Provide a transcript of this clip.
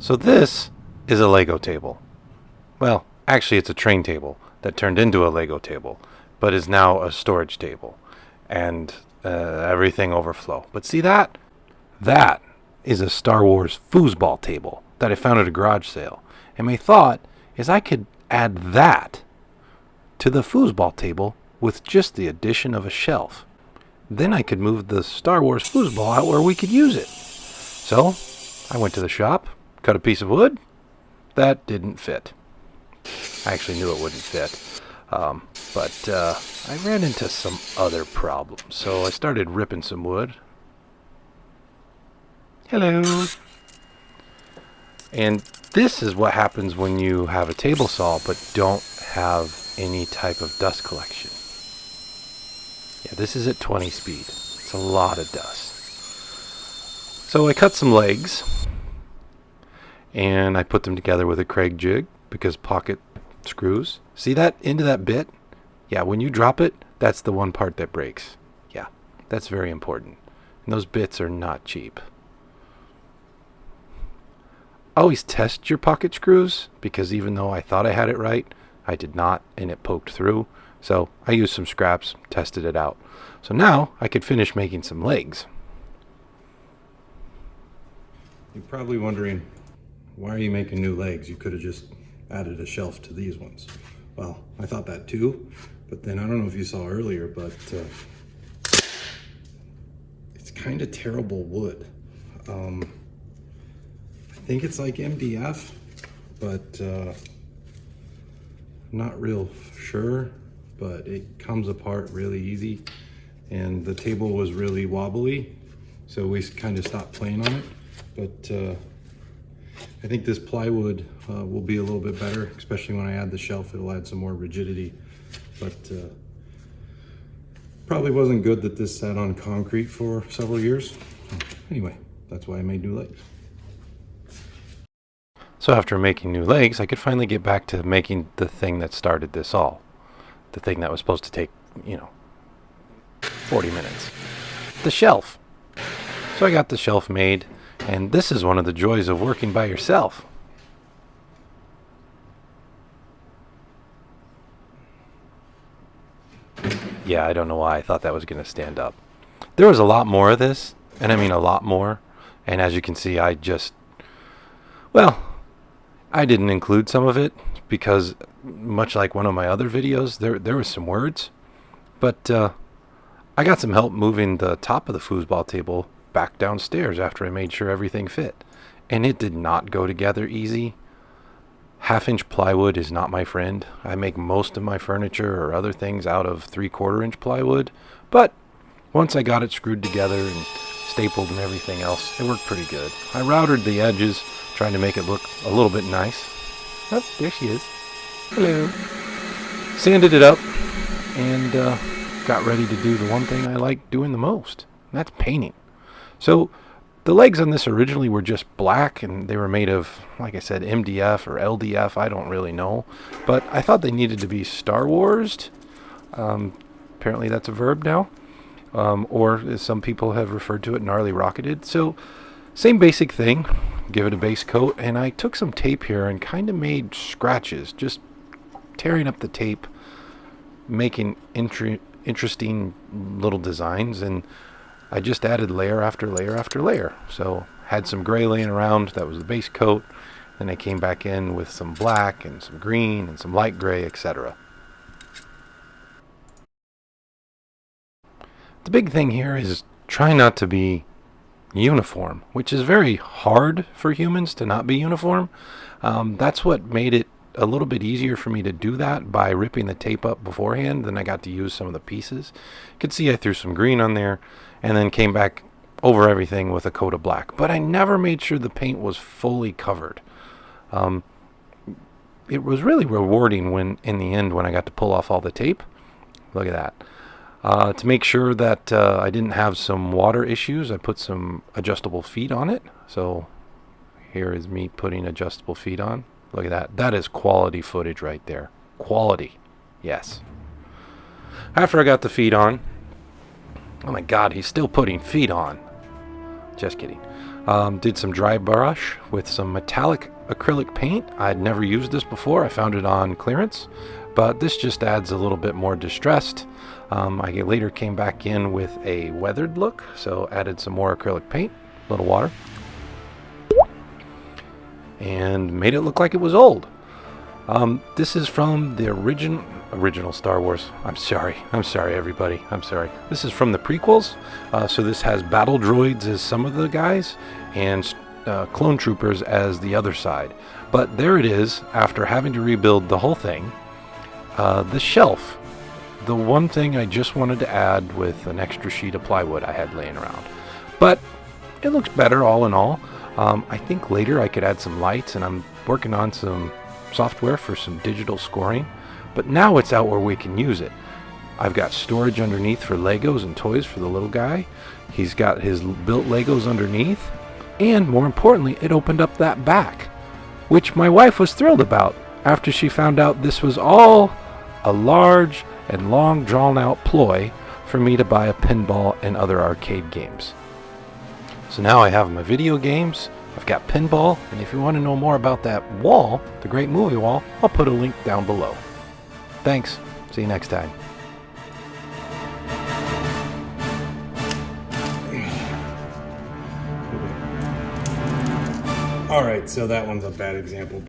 So this is a Lego table. Well, actually it's a train table that turned into a Lego table, but is now a storage table. And everything overflow. But see that? That is a Star Wars Foosball table that I found at a garage sale. And my thought is I could add that to the foosball table with just the addition of a shelf. Then I could move the Star Wars foosball out where we could use it. So I went to the shop, cut a piece of wood. That didn't fit. I actually knew it wouldn't fit. But I ran into some other problems. So I started ripping some wood. Hello. And this is what happens when you have a table saw but don't have any type of dust collection. Yeah, this is at 20 speed. It's a lot of dust. So I cut some legs and I put them together with a Craig jig because pocket screws. See that into that bit? Yeah, when you drop it, that's the one part that breaks. Yeah, that's very important. And those bits are not cheap. Always test your pocket screws, because even though I thought I had it right, I did not, and it poked through. So I used some scraps, tested it out. So now I could finish making some legs. You're probably wondering, why are you making new legs? You could have just added a shelf to these ones. Well, I thought that too, but then I don't know if you saw earlier, but it's kind of terrible wood. I think it's like MDF, but not real sure, but it comes apart really easy. And the table was really wobbly, so we kind of stopped playing on it. But I think this plywood will be a little bit better, especially when I add the shelf. It'll add some more rigidity. But probably wasn't good that this sat on concrete for several years. Anyway, that's why I made new legs. So after making new legs, I could finally get back to making the thing that started this all. The thing that was supposed to take, 40 minutes. The shelf. So I got the shelf made, and this is one of the joys of working by yourself. Yeah, I don't know why I thought that was going to stand up. There was a lot more of this, and I mean a lot more. And as you can see, I didn't include some of it because, much like one of my other videos, there was some words. But I got some help moving the top of the foosball table back downstairs after I made sure everything fit. And it did not go together easy. 1/2-inch plywood is not my friend. I make most of my furniture or other things out of 3/4-inch plywood. But once I got it screwed together and stapled and everything else, it worked pretty good. I routed the edges, trying to make it look a little bit nice. Oh, there she is. Hello. Sanded it up and got ready to do the one thing I like doing the most, and that's painting. So the legs on this originally were just black, and they were made of, like I said, MDF or LDF, I don't really know. But I thought they needed to be Star Wars'd. Apparently that's a verb now. Or as some people have referred to it, Gnarly Rocketed. So same basic thing, give it a base coat, and I took some tape here and kind of made scratches, just tearing up the tape, making interesting little designs, and I just added layer after layer after layer. So had some gray laying around, that was the base coat, then I came back in with some black and some green and some light gray, etc. The big thing here is try not to be uniform, which is very hard for humans to not be uniform. That's what made it a little bit easier for me to do that by ripping the tape up beforehand. Then I got to use some of the pieces. You can see I threw some green on there and then came back over everything with a coat of black. But I never made sure the paint was fully covered. It was really rewarding when, in the end, when I got to pull off all the tape. Look at that. To make sure that I didn't have some water issues, I put some adjustable feet on it. So here is me putting adjustable feet on. Look at that. That is quality footage right there. Quality. Yes. After I got the feet on, oh my God, he's still putting feet on. Just kidding. Did some dry brush with some metallic acrylic paint. I'd never used this before. I found it on clearance, but this just adds a little bit more distressed. I later came back in with a weathered look, so added some more acrylic paint, a little water, and made it look like it was old. This is from the original Star Wars. I'm sorry everybody, I'm sorry. This is from the prequels, so this has battle droids as some of the guys, and clone troopers as the other side. But there it is, after having to rebuild the whole thing. The shelf, the one thing I just wanted to add with an extra sheet of plywood I had laying around. But it looks better all in all. I think later I could add some lights, and I'm working on some software for some digital scoring, but now it's out where we can use it. I've got storage underneath for Legos and toys for the little guy. He's got his built Legos underneath, and more importantly, it opened up that back, which my wife was thrilled about after she found out this was all a large and long drawn out ploy for me to buy a pinball and other arcade games. So now I have my video games, I've got pinball, and if you want to know more about that wall, the Great Movie Wall, I'll put a link down below. Thanks. See you next time. All right, so that one's a bad example.